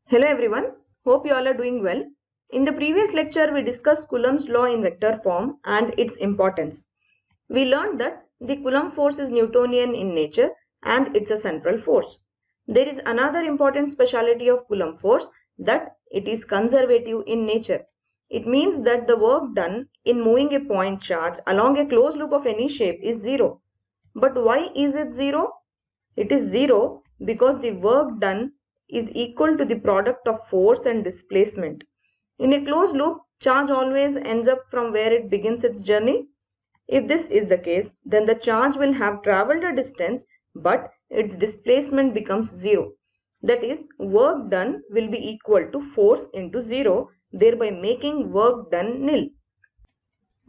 Hello everyone, hope you all are doing well. In the previous lecture, we discussed Coulomb's law in vector form and its importance. We learned that the Coulomb force is Newtonian in nature and it's a central force. There is another important speciality of Coulomb force, that it is conservative in nature. It means that the work done in moving a point charge along a closed loop of any shape is zero. But why is it zero? It is zero because the work done is equal to the product of force and displacement. In a closed loop, charge always ends up from where it begins its journey. If this is the case, then the charge will have traveled a distance, but its displacement becomes zero. That is, work done will be equal to force into zero, thereby making work done nil.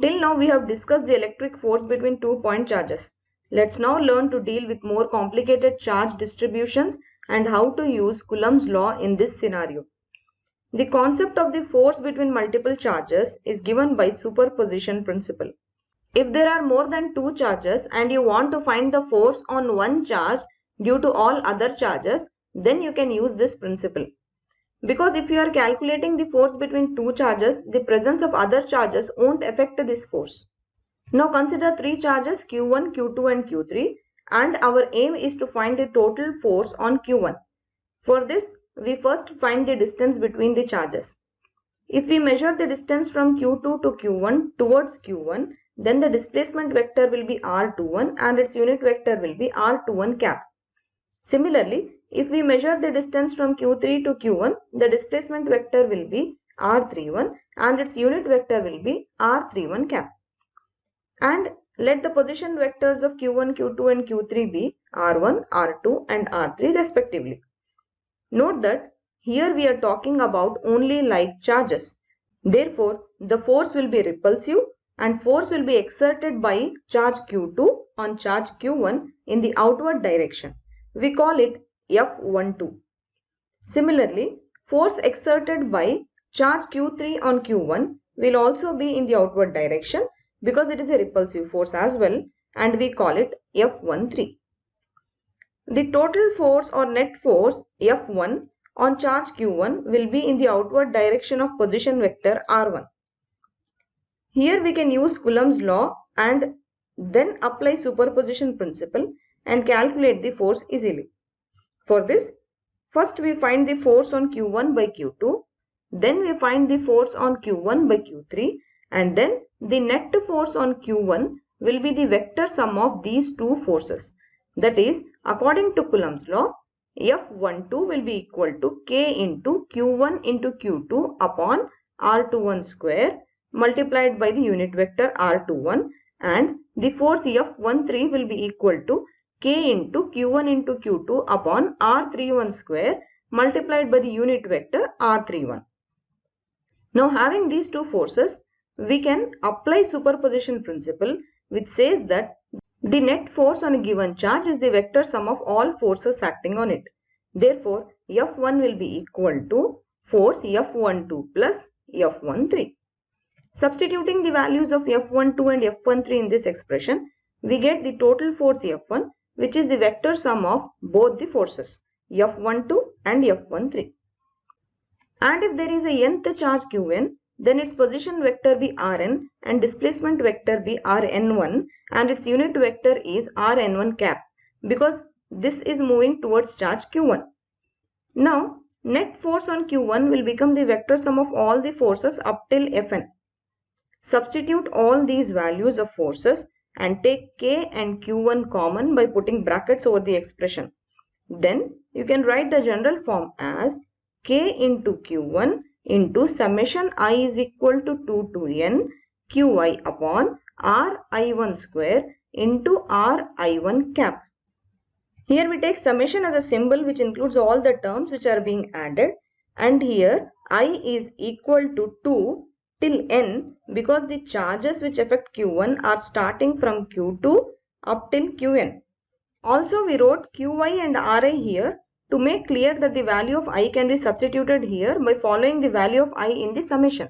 Till now we have discussed the electric force between 2-point charges. Let's now learn to deal with more complicated charge distributions and how to use Coulomb's law in this scenario. The concept of the force between multiple charges is given by superposition principle. If there are more than two charges and you want to find the force on one charge due to all other charges, then you can use this principle. Because if you are calculating the force between two charges, the presence of other charges won't affect this force. Now consider three charges Q1, Q2 and Q3, and our aim is to find the total force on Q1. For this, we first find the distance between the charges. If we measure the distance from Q2 to Q1 towards Q1, then the displacement vector will be R21 and its unit vector will be R21 cap. Similarly, if we measure the distance from Q3 to Q1, the displacement vector will be R31 and its unit vector will be R31 cap. And let the position vectors of Q1, Q2 and Q3 be R1, R2 and R3 respectively. Note that here we are talking about only like charges. Therefore, the force will be repulsive and force will be exerted by charge Q2 on charge Q1 in the outward direction. We call it F12. Similarly, force exerted by charge Q3 on Q1 will also be in the outward direction because it is a repulsive force as well, and we call it F13. The total force or net force F1 on charge Q1 will be in the outward direction of position vector R1. Here we can use Coulomb's law and then apply superposition principle and calculate the force easily. For this, first we find the force on Q1 by Q2, then we find the force on Q1 by Q3, and then the net force on Q1 will be the vector sum of these two forces. That is, according to Coulomb's law, F12 will be equal to K into Q1 into Q2 upon R21 square multiplied by the unit vector R21, and the force F13 will be equal to K into Q1 into Q2 upon R31 square multiplied by the unit vector R31. Now having these two forces, we can apply superposition principle, which says that the net force on a given charge is the vector sum of all forces acting on it. Therefore, F1 will be equal to force F12 plus F13. Substituting the values of F12 and F13 in this expression, we get the total force F1, which is the vector sum of both the forces F12 and F13. And if there is a nth charge Qn, then its position vector be Rn and displacement vector be Rn1 and its unit vector is Rn1 cap, because this is moving towards charge Q1. Now, net force on Q1 will become the vector sum of all the forces up till Fn. Substitute all these values of forces and take K and Q1 common by putting brackets over the expression. Then you can write the general form as K into Q1 into summation I is equal to 2 to n Qi upon Ri1 square into Ri1 cap. Here we take summation as a symbol which includes all the terms which are being added, and here I is equal to 2 till n because the charges which affect Q1 are starting from Q2 up till Qn. Also we wrote Qi and Ri here to make clear that the value of I can be substituted here by following the value of I in the summation.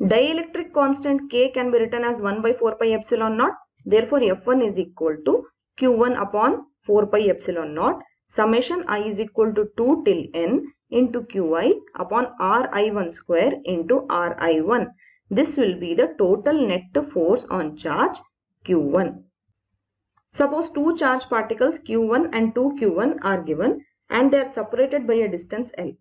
Dielectric constant K can be written as 1 by 4 pi epsilon naught. Therefore, F1 is equal to Q1 upon 4 pi epsilon naught summation I is equal to 2 till n into Qi upon Ri1 square into Ri1. This will be the total net force on charge Q1. Suppose two charged particles Q1 and 2Q1 are given and they are separated by a distance L.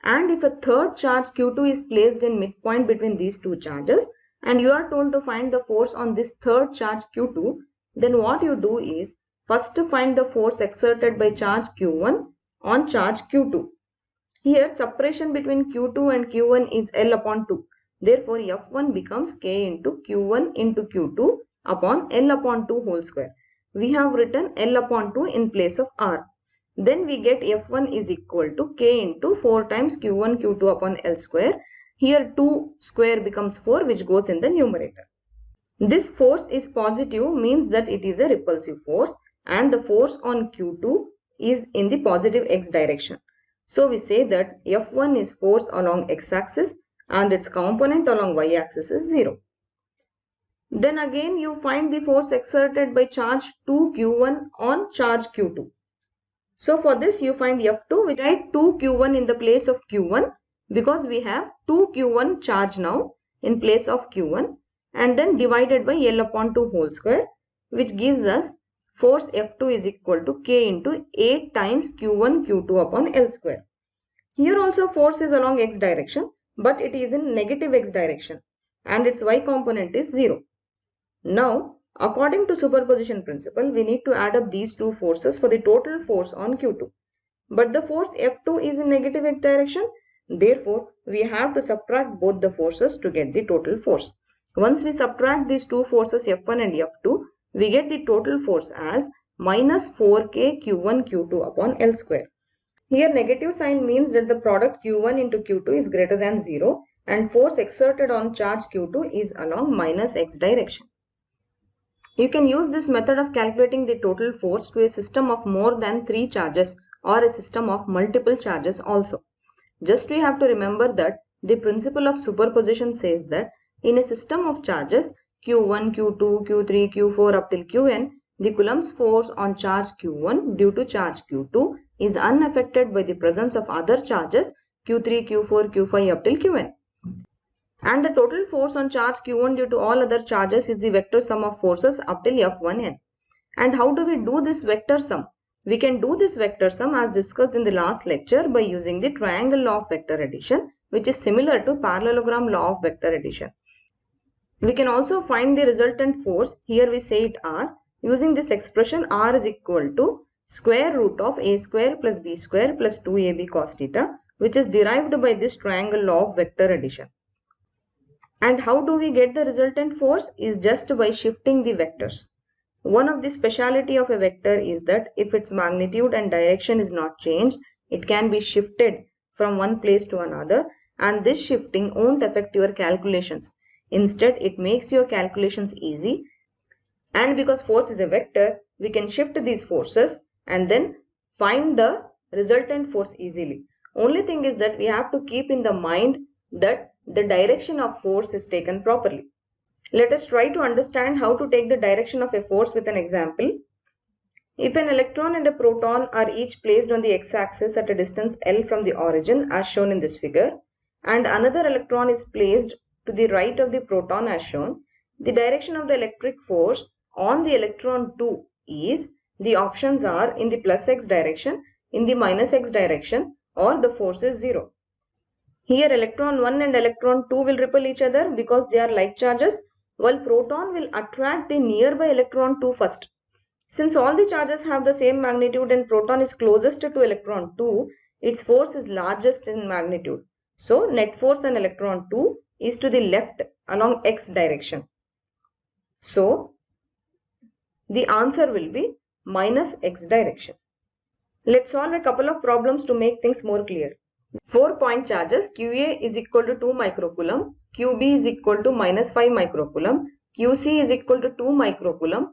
And if a third charge Q2 is placed in midpoint between these two charges and you are told to find the force on this third charge Q2, then what you do is first to find the force exerted by charge Q1 on charge Q2. Here separation between Q2 and Q1 is L upon 2. Therefore F1 becomes K into Q1 into Q2 upon L upon 2 whole square. We have written L upon 2 in place of R. Then we get F1 is equal to K into 4 times Q1 Q2 upon L square. Here 2 square becomes 4 which goes in the numerator. This force is positive means that it is a repulsive force and the force on Q2 is in the positive x direction. So we say that F1 is force along x-axis and its component along y-axis is 0. Then again you find the force exerted by charge 2Q1 on charge Q2. So for this you find F2, we write 2Q1 in the place of Q1 because we have 2Q1 charge now in place of Q1 and then divided by L upon 2 whole square, which gives us force F2 is equal to K into 8 times Q1 Q2 upon L square. Here also force is along x direction but it is in negative x direction and its y component is 0. Now according to superposition principle, we need to add up these two forces for the total force on Q2. But the force F2 is in negative x direction. Therefore, we have to subtract both the forces to get the total force. Once we subtract these two forces F1 and F2, we get the total force as minus 4K Q1 Q2 upon L square. Here negative sign means that the product Q1 into Q2 is greater than 0 and force exerted on charge Q2 is along minus x direction. You can use this method of calculating the total force to a system of more than 3 charges or a system of multiple charges also. Just we have to remember that the principle of superposition says that in a system of charges Q1, Q2, Q3, Q4 up till Qn, the Coulomb's force on charge Q1 due to charge Q2 is unaffected by the presence of other charges Q3, Q4, Q5 up till Qn. And the total force on charge Q1 due to all other charges is the vector sum of forces up till F1n. And how do we do this vector sum? We can do this vector sum as discussed in the last lecture by using the triangle law of vector addition, which is similar to parallelogram law of vector addition. We can also find the resultant force, here we say it R, using this expression R is equal to square root of a square plus b square plus 2ab cos theta, which is derived by this triangle law of vector addition. And how do we get the resultant force is just by shifting the vectors. One of the speciality of a vector is that if its magnitude and direction is not changed, it can be shifted from one place to another and this shifting won't affect your calculations. Instead, it makes your calculations easy, and because force is a vector, we can shift these forces and then find the resultant force easily. Only thing is that we have to keep in the mind that the direction of force is taken properly. Let us try to understand how to take the direction of a force with an example. If an electron and a proton are each placed on the x-axis at a distance L from the origin as shown in this figure, and another electron is placed to the right of the proton as shown, the direction of the electric force on the electron 2 is, the options are in the plus x direction, in the minus x direction, or the force is 0. Here electron 1 and electron 2 will repel each other because they are like charges, while proton will attract the nearby electron 2 first. Since all the charges have the same magnitude and proton is closest to electron 2, its force is largest in magnitude. So net force on electron 2 is to the left along x direction. So the answer will be minus x direction. Let's solve a couple of problems to make things more clear. 4-point charges QA is equal to 2 microcoulomb, QB is equal to minus 5 microcoulomb, QC is equal to 2 microcoulomb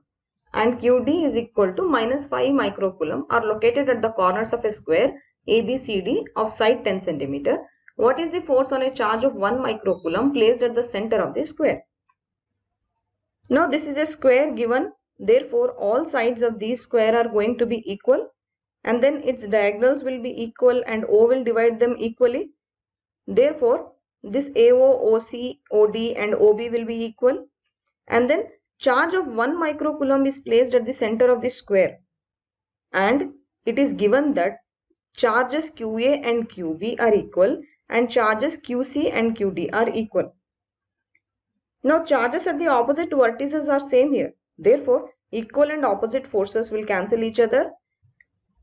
and QD is equal to minus 5 microcoulomb are located at the corners of a square ABCD of side 10 cm. What is the force on a charge of 1 microcoulomb placed at the center of the square? Now this is a square given, therefore all sides of these square are going to be equal and then its diagonals will be equal and O will divide them equally. Therefore, this AO, OC, OD and OB will be equal. And then charge of 1 microcoulomb is placed at the center of the square. And it is given that charges QA and QB are equal and charges QC and QD are equal. Now charges at the opposite vertices are same here. Therefore, equal and opposite forces will cancel each other.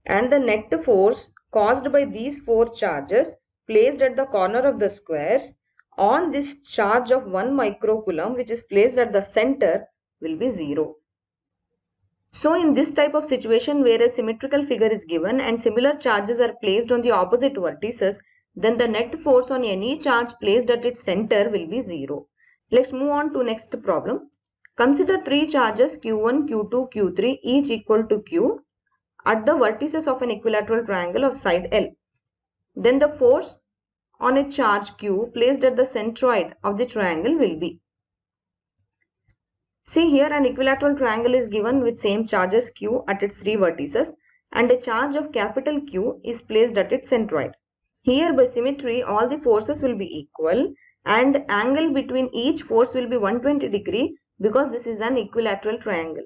And the net force caused by these 4 charges placed at the corner of the squares on this charge of 1 microcoulomb which is placed at the center will be 0. So in this type of situation where a symmetrical figure is given and similar charges are placed on the opposite vertices, then the net force on any charge placed at its center will be 0. Let's move on to next problem. Consider 3 charges Q1, Q2, Q3 each equal to Q at the vertices of an equilateral triangle of side L. Then the force on a charge Q placed at the centroid of the triangle will be. See here, an equilateral triangle is given with same charges Q at its 3 vertices and a charge of capital Q is placed at its centroid. Here by symmetry all the forces will be equal and angle between each force will be 120 degree because this is an equilateral triangle.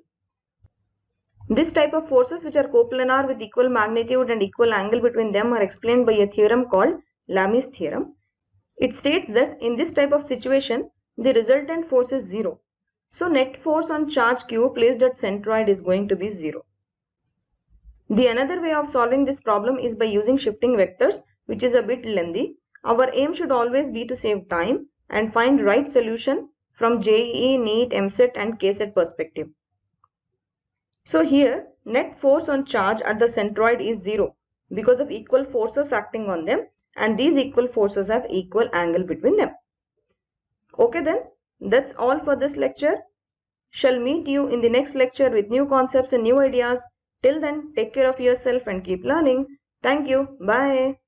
This type of forces which are coplanar with equal magnitude and equal angle between them are explained by a theorem called Lami's theorem. It states that in this type of situation the resultant force is 0. So net force on charge Q placed at centroid is going to be 0. The another way of solving this problem is by using shifting vectors, which is a bit lengthy. Our aim should always be to save time and find right solution from JEE, NEET, MCET and KCET perspective. So here net force on charge at the centroid is 0 because of equal forces acting on them and these equal forces have equal angle between them. Okay then, that's all for this lecture. Shall meet you in the next lecture with new concepts and new ideas. Till then, take care of yourself and keep learning. Thank you. Bye.